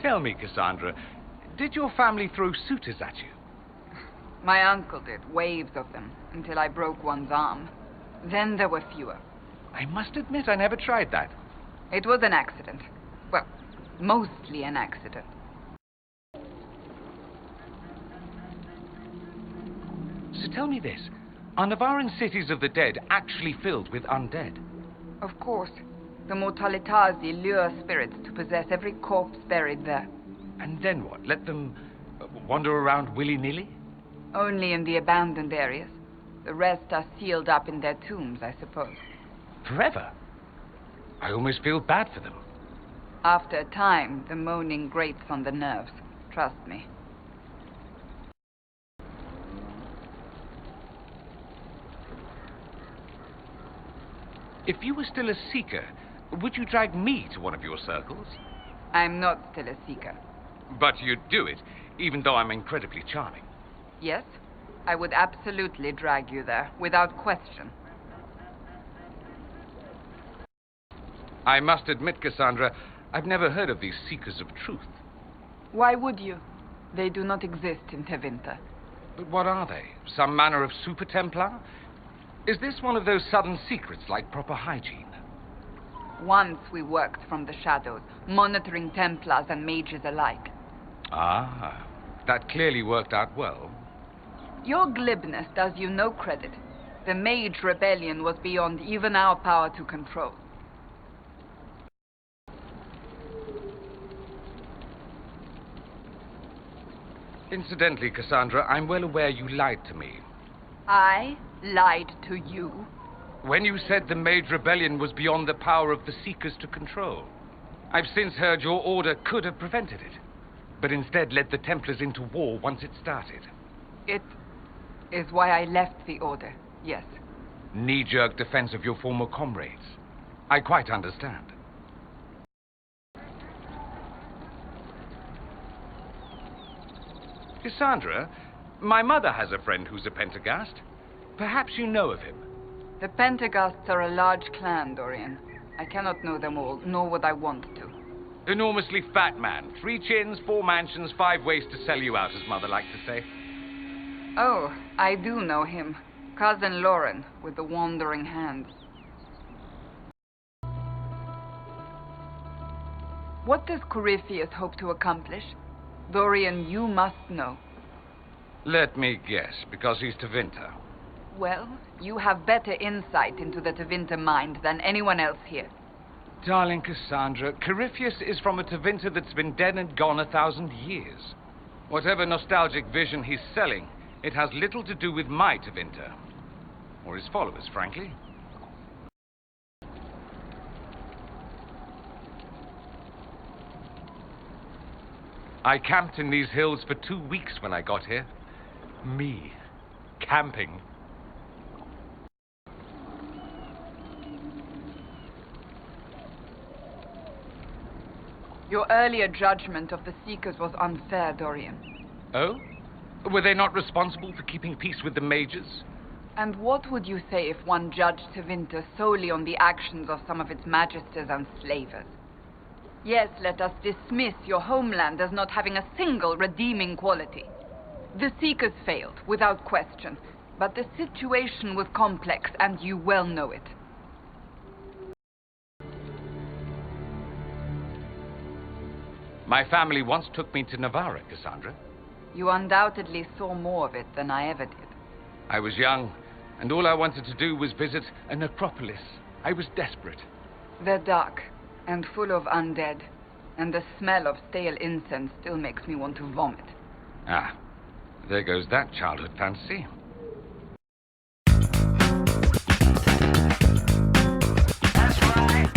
Tell me, Cassandra, did your family throw suitors at you? My uncle did, waves of them, until I broke one's arm. Then there were fewer. I must admit I never tried that. It was an accident. Well, mostly an accident. So tell me this. Are Navaran cities of the dead actually filled with undead? Of course. The Mortalitazi lure spirits to possess every corpse buried there. And then what? Let them wander around willy-nilly? Only in the abandoned areas. The rest are sealed up in their tombs, I suppose. Forever? I almost feel bad for them. After a time, the moaning grates on the nerves. Trust me. If you were still a seeker, would you drag me to one of your circles? I'm not still a seeker. But you'd do it, even though I'm incredibly charming. Yes, I would absolutely drag you there, without question. I must admit, Cassandra, I've never heard of these seekers of truth. Why would you? They do not exist in Tevinter. But what are they? Some manner of super Templar? Is this one of those sudden secrets like proper hygiene? Once we worked from the shadows, monitoring Templars and mages alike. Ah, that clearly worked out well. Your glibness does you no credit. The mage rebellion was beyond even our power to control. Incidentally, Cassandra, I'm well aware you lied to me. I lied to you? When you said the Mage Rebellion was beyond the power of the Seekers to control. I've since heard your order could have prevented it, but instead led the Templars into war once it started. It is why I left the order, yes. Knee-jerk defense of your former comrades. I quite understand. Cassandra, my mother has a friend who's a Pentagast. Perhaps you know of him. The Pentagasts are a large clan, Dorian. I cannot know them all, nor would I want to. Enormously fat man. 3 chins, 4 mansions, 5 ways to sell you out, as Mother liked to say. Oh, I do know him. Cousin Lauren, with the wandering hand. What does Corypheus hope to accomplish? Dorian, you must know. Let me guess, because he's Tevinter. Well, you have better insight into the Tevinter mind than anyone else here. Darling Cassandra, Corypheus is from a Tevinter that's been dead and gone 1,000 years. Whatever nostalgic vision he's selling, it has little to do with my Tevinter. Or his followers, frankly. I camped in these hills for 2 weeks when I got here. Me. Camping. Your earlier judgment of the Seekers was unfair, Dorian. Oh? Were they not responsible for keeping peace with the mages? And what would you say if one judged Tevinter solely on the actions of some of its magisters and slavers? Yes, let us dismiss your homeland as not having a single redeeming quality. The Seekers failed, without question, but the situation was complex, and you well know it. My family once took me to Navarra, Cassandra. You undoubtedly saw more of it than I ever did. I was young, and all I wanted to do was visit a necropolis. I was desperate. They're dark and full of undead, and the smell of stale incense still makes me want to vomit. Ah, there goes that childhood fantasy. That's right.